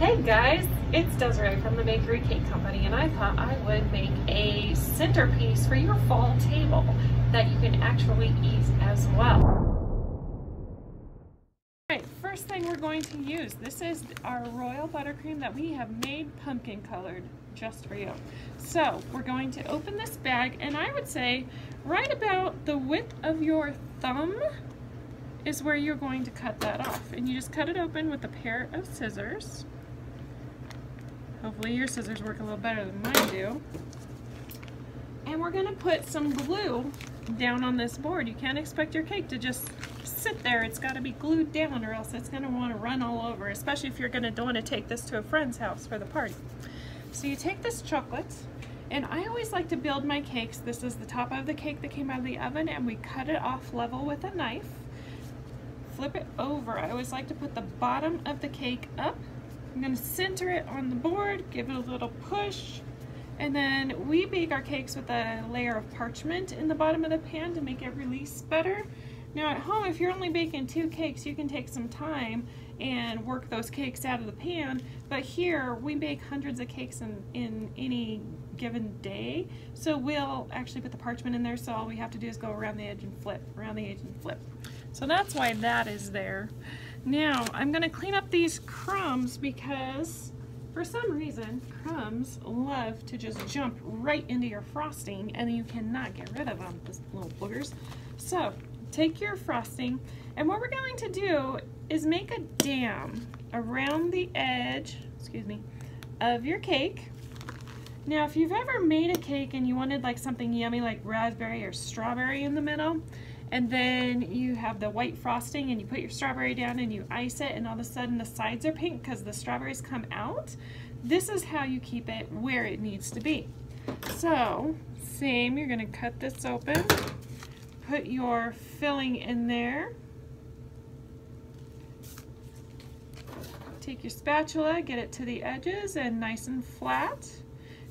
Hey guys, it's Desiree from the Bakery Cake Company, and I thought I would make a centerpiece for your fall table that you can actually eat as well. Alright, first thing we're going to use, this is our royal buttercream that we have made pumpkin colored just for you. So we're going to open this bag, and I would say right about the width of your thumb is where you're going to cut that off. And you just cut it open with a pair of scissors. Hopefully your scissors work a little better than mine do. And we're going to put some glue down on this board. You can't expect your cake to just sit there. It's got to be glued down, or else it's going to want to run all over, especially if you're going to want to take this to a friend's house for the party. So you take this chocolate, and I always like to build my cakes. This is the top of the cake that came out of the oven, and we cut it off level with a knife. Flip it over. I always like to put the bottom of the cake up. I'm going to center it on the board, give it a little push, and then we bake our cakes with a layer of parchment in the bottom of the pan to make it release better. Now at home, if you're only baking 2 cakes, you can take some time and work those cakes out of the pan, but here we bake hundreds of cakes in any given day, so we'll actually put the parchment in there, so all we have to do is go around the edge and flip, around the edge and flip. So that's why that is there. Now, I'm going to clean up these crumbs because, for some reason, crumbs love to just jump right into your frosting and you cannot get rid of them, those little boogers. So, take your frosting, and what we're going to do is make a dam around the edge, of your cake. Now, if you've ever made a cake and you wanted like something yummy like raspberry or strawberry in the middle, and then you have the white frosting and you put your strawberry down and you ice it, and all of a sudden the sides are pink because the strawberries come out, this is how you keep it where it needs to be. So, same, you're going to cut this open, put your filling in there, take your spatula, get it to the edges and nice and flat.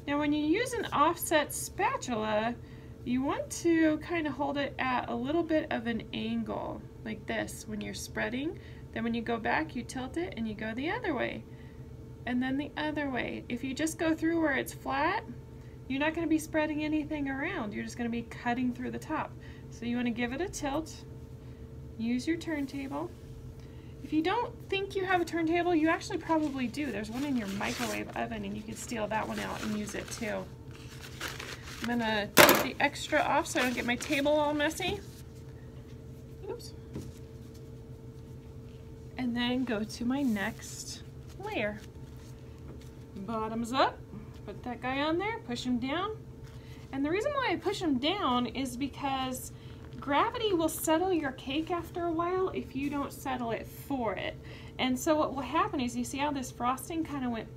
Now when you use an offset spatula, you want to kind of hold it at a little bit of an angle, like this, when you're spreading. Then when you go back, you tilt it and you go the other way. And then the other way. If you just go through where it's flat, you're not going to be spreading anything around. You're just going to be cutting through the top. So you want to give it a tilt. Use your turntable. If you don't think you have a turntable, you actually probably do. There's one in your microwave oven, and you can steal that one out and use it too. I'm gonna take the extra off so I don't get my table all messy. Oops. And then go to my next layer. Bottoms up, put that guy on there, push him down. And the reason why I push him down is because gravity will settle your cake after a while if you don't settle it for it. And so what will happen is, you see how this frosting kind of went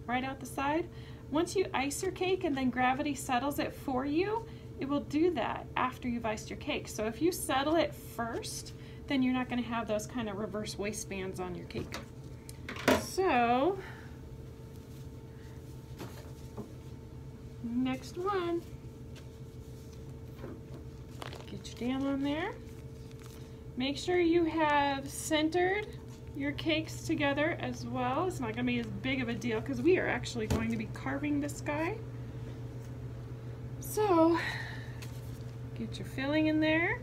right out the side? Once you ice your cake and then gravity settles it for you, it will do that after you've iced your cake. So if you settle it first, then you're not going to have those kind of reverse waistbands on your cake. So, next one. Get your dam on there. Make sure you have centered your cakes together as well. It's not going to be as big of a deal because we are actually going to be carving this guy. So, get your filling in there.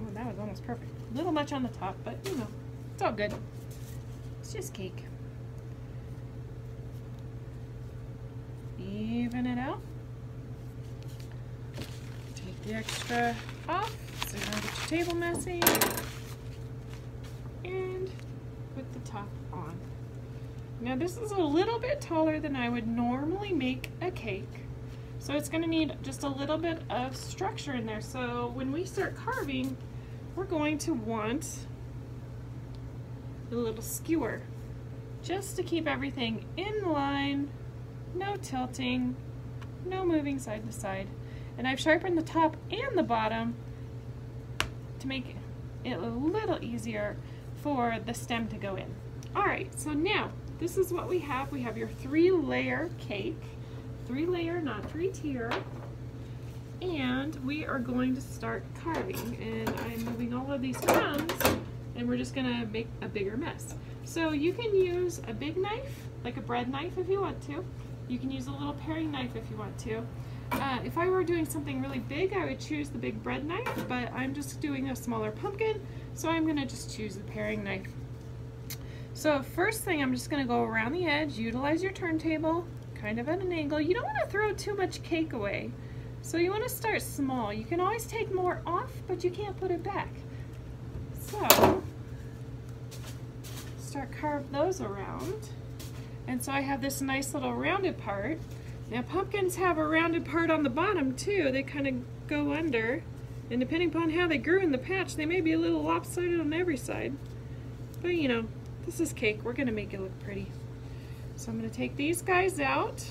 Oh, that was almost perfect. A little much on the top, but you know, it's all good. It's just cake. Even it out. Take the extra off so you don't get your table messy. And put the top on. Now this is a little bit taller than I would normally make a cake, so it's going to need just a little bit of structure in there. So when we start carving, we're going to want a little skewer just to keep everything in line, no tilting, no moving side to side. And I've sharpened the top and the bottom to make it a little easier for the stem to go in. Alright, so now this is what we have. We have your 3-layer cake. 3-layer, not 3-tier. And we are going to start carving, and I'm moving all of these crumbs, and we're just gonna make a bigger mess. So you can use a big knife, like a bread knife if you want to. You can use a little paring knife if you want to. If I were doing something really big, I would choose the big bread knife, but I'm just doing a smaller pumpkin, so I'm gonna just choose the paring knife. So first thing, I'm just gonna go around the edge, utilize your turntable, kind of at an angle. You don't wanna throw too much cake away. So you want to start small. You can always take more off, but you can't put it back. So start carve those around. And so I have this nice little rounded part. Now pumpkins have a rounded part on the bottom too. They kind of go under. And depending upon how they grew in the patch, they may be a little lopsided on every side. But you know, this is cake. We're going to make it look pretty. So I'm going to take these guys out.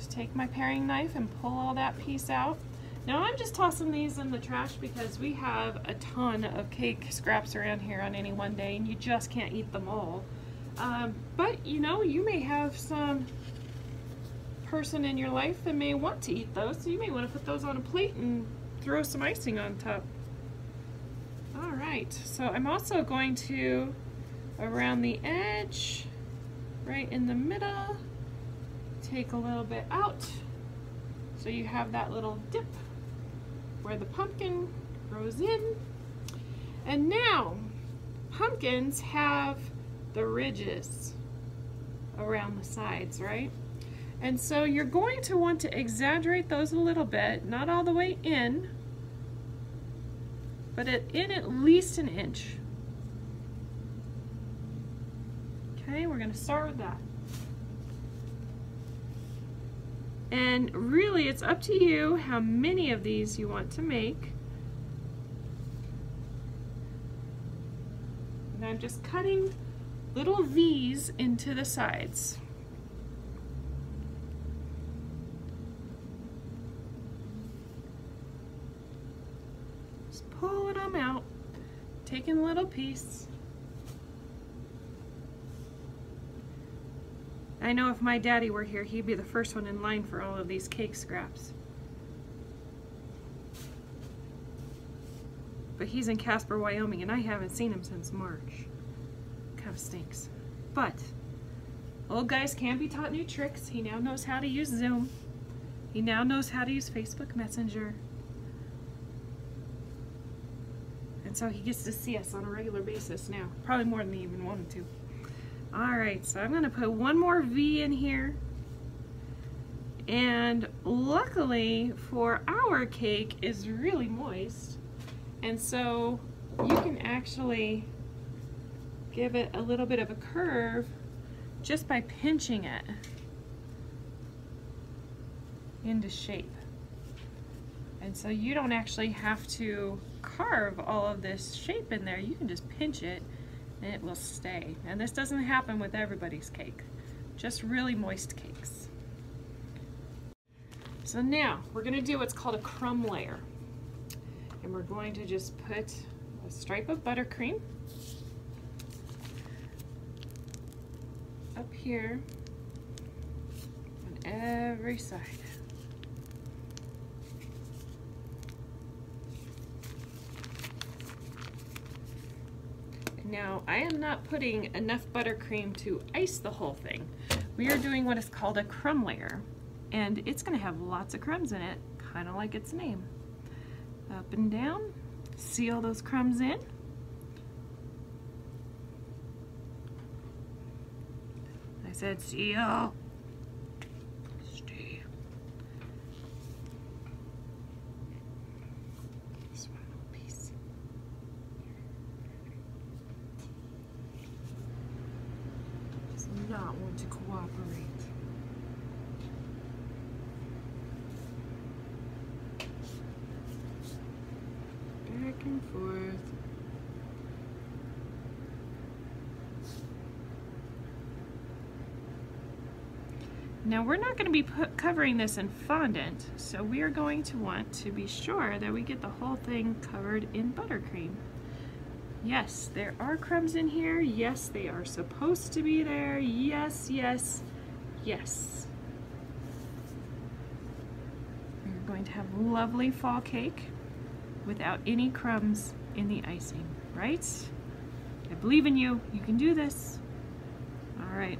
Take my paring knife and pull all that piece out. Now I'm just tossing these in the trash because we have a ton of cake scraps around here on any one day and you just can't eat them all. But you know, you may have some person in your life that may want to eat those, so you may want to put those on a plate and throw some icing on top. Alright, so I'm also going to, around the edge, right in the middle, take a little bit out so you have that little dip where the pumpkin grows in. And now pumpkins have the ridges around the sides, right? And so you're going to want to exaggerate those a little bit, not all the way in, but in at least an inch. Okay, we're going to start with that. And really, it's up to you how many of these you want to make. And I'm just cutting little V's into the sides. Just pulling them out, taking a little piece. I know if my daddy were here, he'd be the first one in line for all of these cake scraps. But he's in Casper, Wyoming, and I haven't seen him since March. Kind of stinks. But old guys can be taught new tricks. He now knows how to use Zoom. He now knows how to use Facebook Messenger. And so he gets to see us on a regular basis now. Probably more than he even wanted to. Alright, so I'm going to put one more V in here. And luckily for our cake is really moist. And so you can actually give it a little bit of a curve just by pinching it into shape. And so you don't actually have to carve all of this shape in there. You can just pinch it and it will stay. And this doesn't happen with everybody's cake, just really moist cakes. So now we're going to do what's called a crumb layer. And we're going to just put a stripe of buttercream up here on every side. Now, I am not putting enough buttercream to ice the whole thing. We are doing what is called a crumb layer, and it's going to have lots of crumbs in it, kind of like its name. Up and down, seal those crumbs in. I said seal. Stay. Just one little piece. Does not want to cooperate. Back and forth. Now we're not going to be covering this in fondant, so we are going to want to be sure that we get the whole thing covered in buttercream. Yes, there are crumbs in here. Yes, they are supposed to be there. Yes, yes, yes. going to have lovely fall cake without any crumbs in the icing, right? I believe in you. You can do this. All right.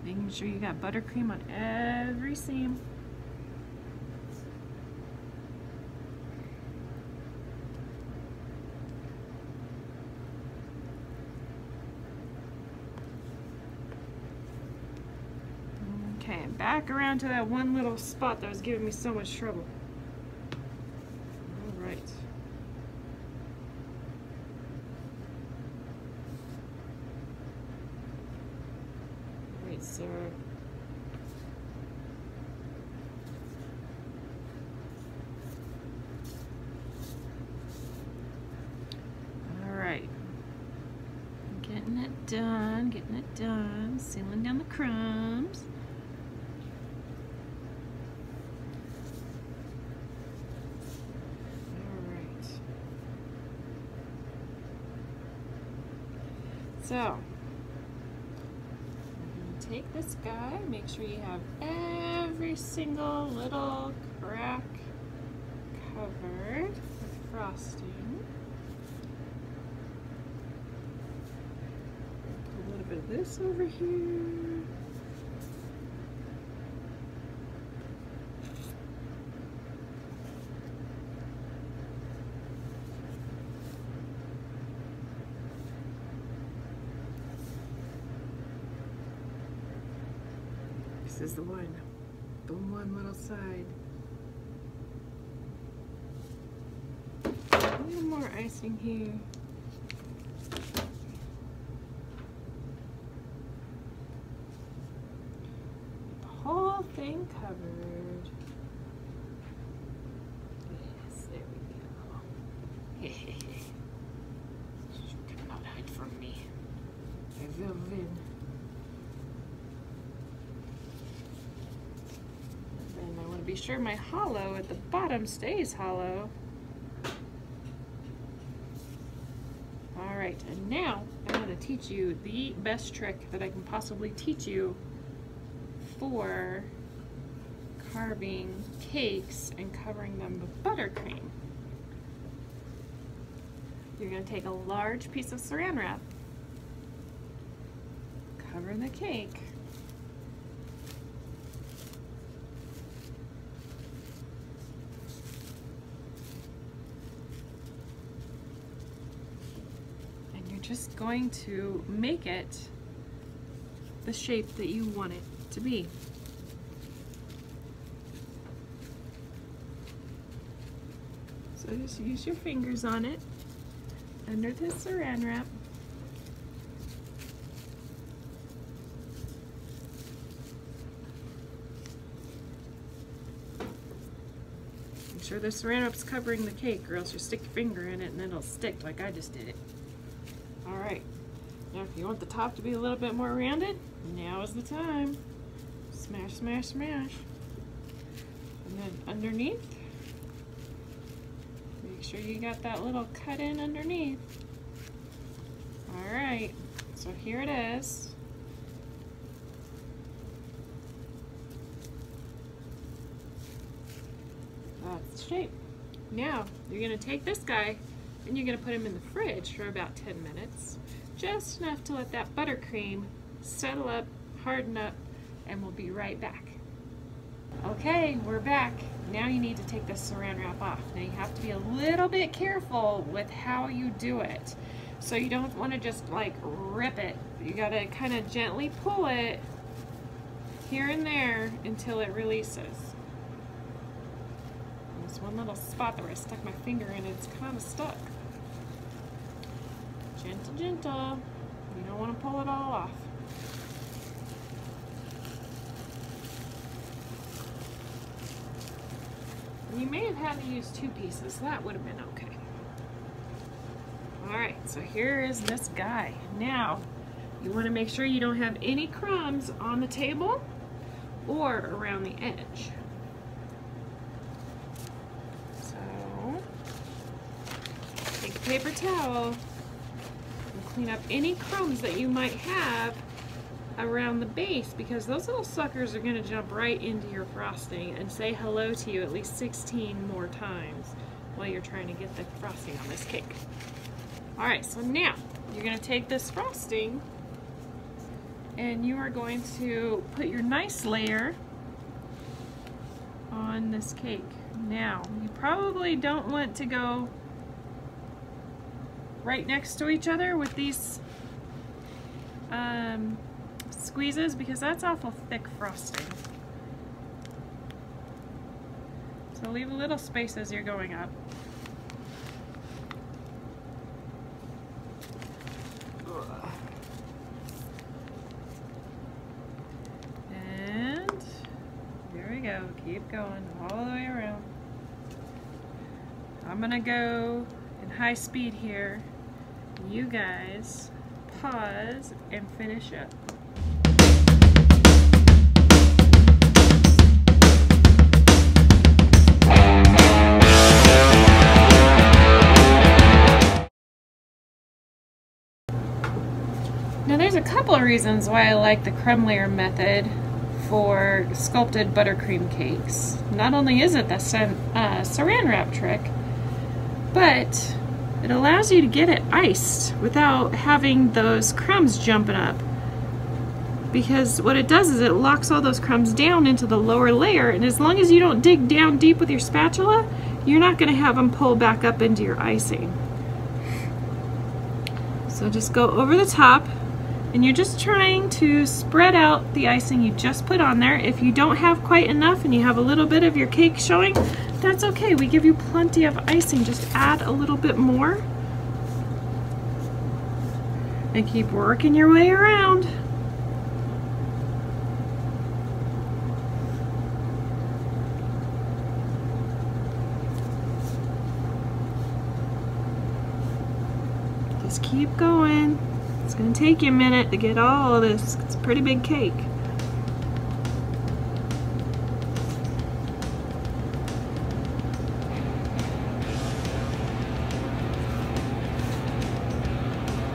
Making sure you got buttercream on every seam. Okay, and back around to that one little spot that was giving me so much trouble. All right. Great, sir. All right. Getting it done, sealing down the crumbs. So, I'm going to take this guy, make sure you have every single little crack covered with frosting. Put a little bit of this over here. This is the one little side. A little more icing here. The whole thing covered. Yes, there we go. You cannot hide from me. I will win. Be sure my hollow at the bottom stays hollow. All right, and now I'm going to teach you the best trick that I can possibly teach you for carving cakes and covering them with buttercream. You're going to take a large piece of saran wrap, cover the cake, just going to make it the shape that you want it to be. So just use your fingers on it under the saran wrap. Make sure the saran wrap's covering the cake, or else you stick your finger in it and then it'll stick like I just did it. Alright, now if you want the top to be a little bit more rounded, now is the time. Smash, smash, smash. And then underneath, make sure you got that little cut in underneath. Alright, so here it is. That's the shape. Now, you're going to take this guy and you're going to put him in the fridge for about 10 minutes. Just enough to let that buttercream settle up, harden up, and we'll be right back. Okay, we're back. Now you need to take this saran wrap off. Now you have to be a little bit careful with how you do it. So you don't want to just like rip it. You got to kind of gently pull it here and there until it releases. There's one little spot where I stuck my finger in, it's kind of stuck. Gentle, gentle. You don't want to pull it all off. You may have had to use 2 pieces. That would have been okay. Alright, so here is this guy. Now, you want to make sure you don't have any crumbs on the table or around the edge. So, take a paper towel and clean up any crumbs that you might have around the base, because those little suckers are going to jump right into your frosting and say hello to you at least 16 more times while you're trying to get the frosting on this cake. Alright, so now you're going to take this frosting and you are going to put your nice layer on this cake. Now, you probably don't want to go right next to each other with these squeezes, because that's awful thick frosting. So leave a little space as you're going up. And there we go. Keep going all the way around. I'm gonna go in high speed here. You guys pause and finish up. Now there's a couple of reasons why I like the creme layer method for sculpted buttercream cakes. Not only is it the saran wrap trick, but it allows you to get it iced without having those crumbs jumping up. Because what it does is it locks all those crumbs down into the lower layer, and as long as you don't dig down deep with your spatula, you're not going to have them pull back up into your icing. So just go over the top, and you're just trying to spread out the icing you just put on there. If you don't have quite enough and you have a little bit of your cake showing, that's okay. We give you plenty of icing. Just add a little bit more. And keep working your way around. Just keep going. It's going to take you a minute to get all of this. It's a pretty big cake.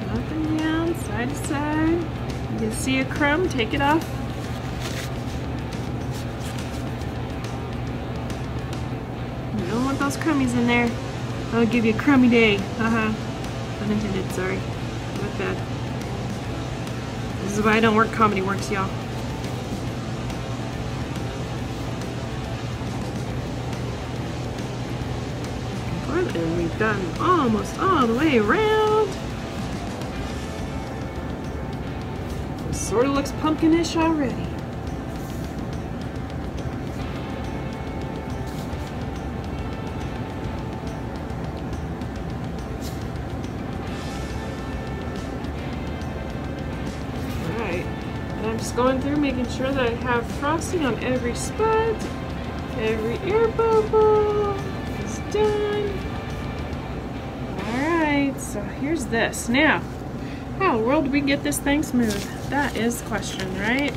Up and down, side to side. You can see a crumb, take it off. You don't want those crummies in there. I'll give you a crummy day. Unintended, sorry. Not bad. This is why I don't work Comedy Works, y'all. And we've gotten almost all the way around. It sort of looks pumpkinish already. I'm just going through making sure that I have frosting on every spot. Every air bubble is done. Alright, so here's this. Now, how in the world do we get this thing smooth? That is the question, right?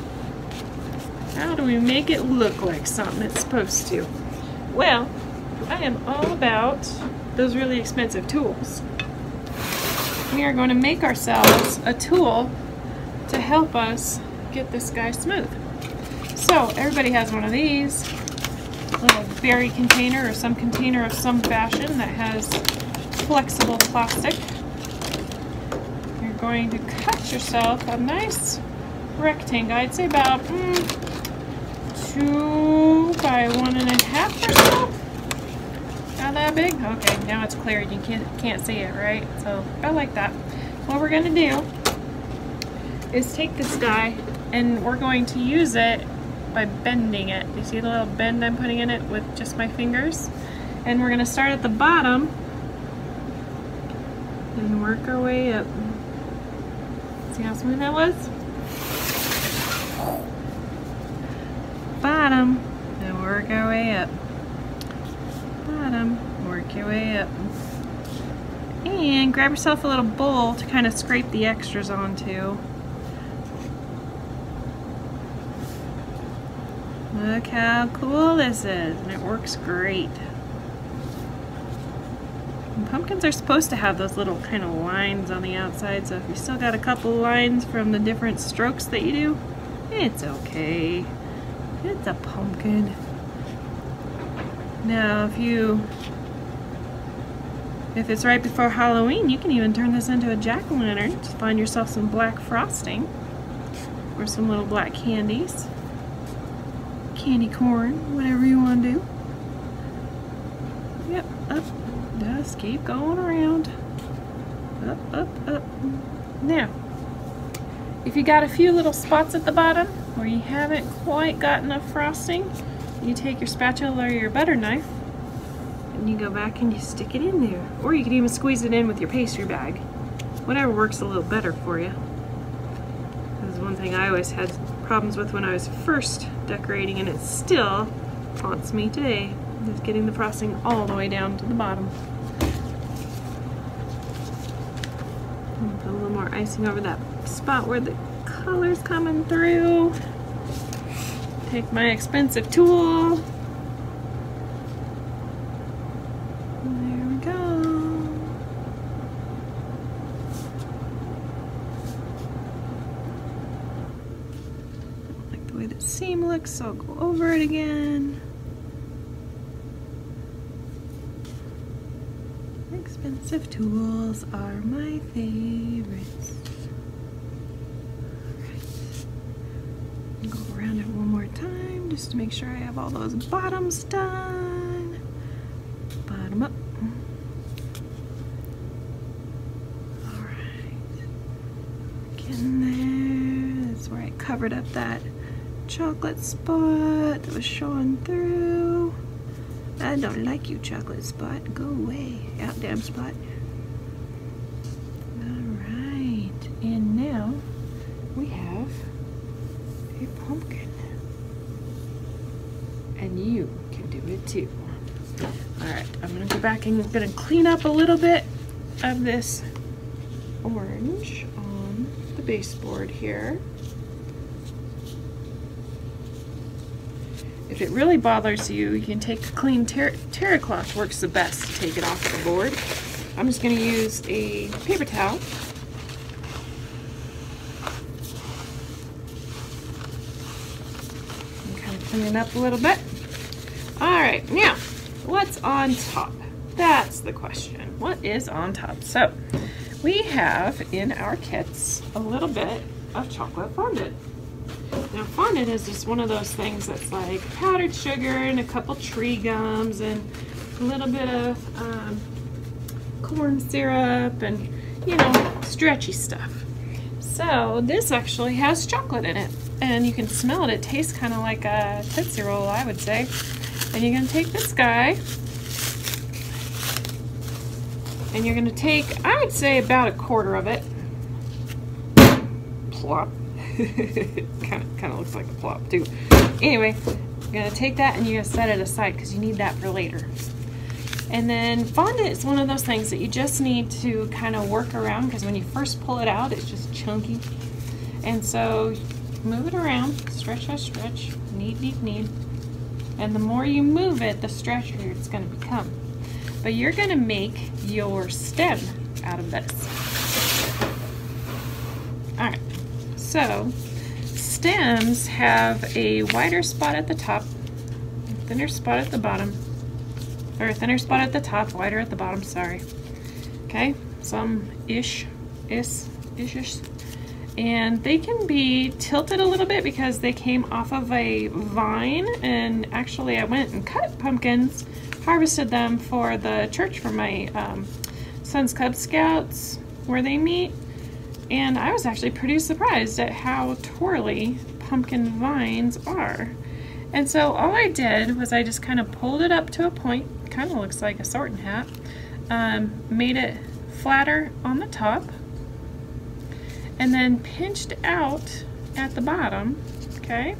How do we make it look like something it's supposed to? Well, I am all about those really expensive tools. We are going to make ourselves a tool to help us get this guy smooth. So everybody has one of these, little berry container or some container of some fashion that has flexible plastic. You're going to cut yourself a nice rectangle, I'd say about 2 by 1.5 or so. Not that big? Okay, now it's clear. You can't see it, right? So I like that. What we're gonna do is take this guy and we're going to use it by bending it. You see the little bend I'm putting in it with just my fingers? And we're going to start at the bottom and work our way up. See how smooth that was? Bottom and work our way up. Bottom, work your way up. And grab yourself a little bowl to kind of scrape the extras onto. Look how cool this is, and it works great. Pumpkins are supposed to have those little kind of lines on the outside, so if you still got a couple lines from the different strokes that you do, it's okay. It's a pumpkin. Now, if it's right before Halloween, you can even turn this into a jack-o'-lantern. Just find yourself some black frosting or some little black candies, candy corn, whatever you want to do. Yep, up. Just keep going around. Up, up, up. Now, if you got a few little spots at the bottom where you haven't quite got enough frosting, you take your spatula or your butter knife and you go back and you stick it in there. Or you could even squeeze it in with your pastry bag. Whatever works a little better for you. This is one thing I always had problems with when I was first decorating, and it still haunts me today. Is getting the frosting all the way down to the bottom. And put a little more icing over that spot where the color's coming through. Take my expensive tool. There we go. I like the way the seam looks, so I'll go over it again. Expensive tools are my favorites. Alright. Go around it one more time just to make sure I have all those bottoms done. Bottom up. Alright. Get in there. That's where I covered up that chocolate spot that was showing through. I don't like you, chocolate spot. Go away, out damn spot. Alright, and now we have a pumpkin. And you can do it too. Alright, I'm gonna go back and I'm gonna clean up a little bit of this orange on the baseboard here. If it really bothers you, you can take a clean terry cloth, works the best to take it off the board. I'm just going to use a paper towel. And kind of clean it up a little bit. Alright, now, what's on top? That's the question. What is on top? So, we have in our kits a little bit of chocolate fondant. Now fondant is just one of those things that's like powdered sugar and a couple tree gums and a little bit of corn syrup and, you know, stretchy stuff. So this actually has chocolate in it, and you can smell it. It tastes kind of like a Tootsie Roll, I would say. And you're going to take this guy and you're going to take, I would say, about a quarter of it. Plop. kind of looks like a plop too. Anyway, you're gonna take that and you're gonna set it aside because you need that for later. And then fondant is one of those things that you just need to kind of work around, because when you first pull it out, it's just chunky. And so move it around, stretch, stretch, stretch, knead, knead, knead. And the more you move it, the stretchier it's gonna become. But you're gonna make your stem out of this. All right. So, stems have a wider spot at the top, a thinner spot at the bottom, or a thinner spot at the top, wider at the bottom, sorry. Okay, some ish. And they can be tilted a little bit because they came off of a vine, and actually I went and cut pumpkins, harvested them for the church for my son's Cub Scouts where they meet. And I was actually pretty surprised at how twirly pumpkin vines are. And so all I did was I just kind of pulled it up to a point, kind of looks like a sorting hat, made it flatter on the top, and then pinched out at the bottom, okay?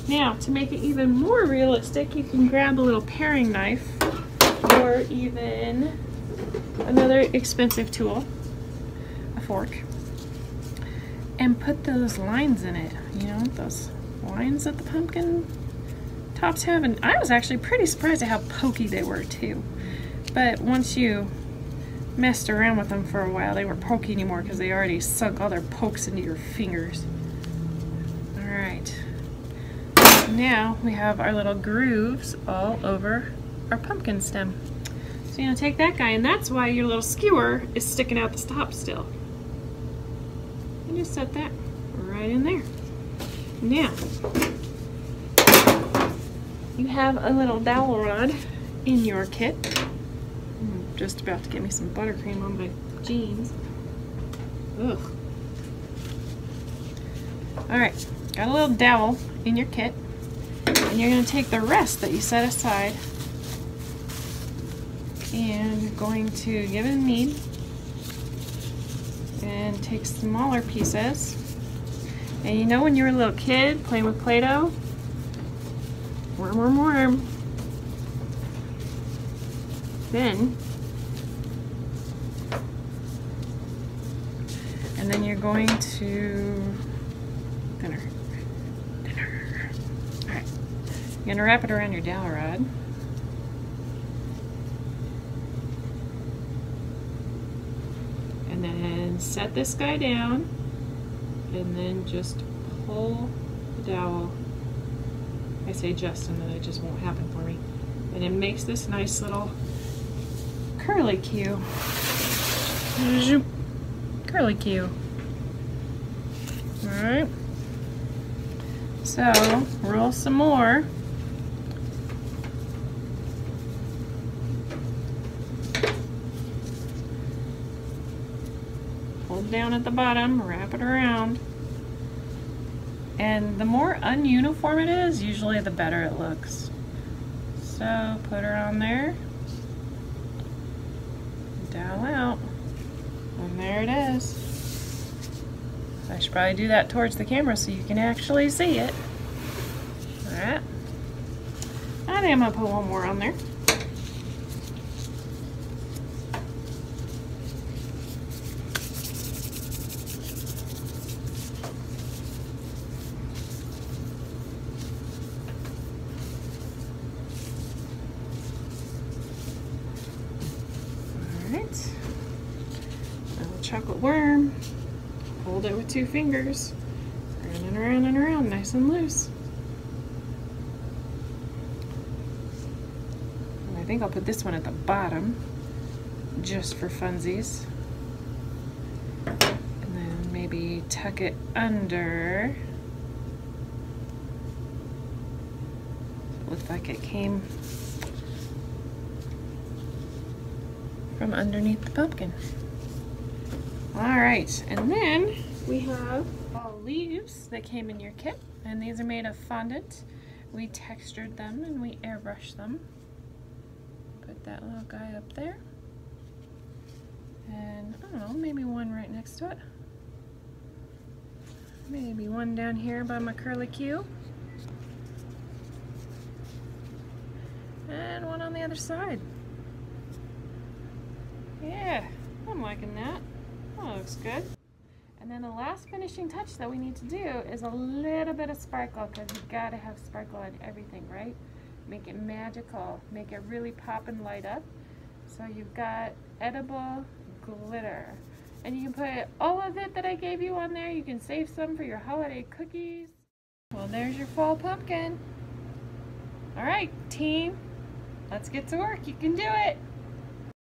Now, to make it even more realistic, you can grab a little paring knife or even another expensive tool, a fork, and put those lines in it, you know, those lines that the pumpkin tops have. And I was actually pretty surprised at how pokey they were too. But once you messed around with them for a while, they weren't pokey anymore because they already sunk all their pokes into your fingers. Alright. Now we have our little grooves all over our pumpkin stem. So you're going to take that guy, and that's why your little skewer is sticking out the top still. And just set that right in there. Now, you have a little dowel rod in your kit. I'm just about to get me some buttercream on my jeans. Ugh. Alright, got a little dowel in your kit, and you're going to take the rest that you set aside and you're going to give it a knead and take smaller pieces. And you know when you were a little kid playing with Play-Doh? Worm, worm, worm. Then, and then you're going to, thinner. Alright, you're going to wrap it around your dowel rod. And then set this guy down, and then just pull the dowel. I say just, and then it just won't happen for me. And it makes this nice little curly Q. Curly Q. Alright. So, roll some more. Hold down at the bottom, wrap it around. And the more ununiform it is, usually the better it looks. So put her on there, dowel out, and there it is. I should probably do that towards the camera so you can actually see it. Alright. I think I'm going to put one more on there. Little chocolate worm. Hold it with 2 fingers. Around and around and around, nice and loose. And I think I'll put this one at the bottom, just for funsies. And then maybe tuck it under. It looked like it came from underneath the pumpkin. Alright, and then we have all leaves that came in your kit, and these are made of fondant. We textured them and we airbrushed them. Put that little guy up there. And I don't know, maybe one right next to it. Maybe one down here by my curly Q. And one on the other side. Yeah, I'm liking that. That looks good. And then the last finishing touch that we need to do is a little bit of sparkle, because you gotta have sparkle on everything, right? Make it magical, make it really pop and light up. So you've got edible glitter. And you can put all of it that I gave you on there. You can save some for your holiday cookies. Well, there's your fall pumpkin. All right, team, let's get to work. You can do it.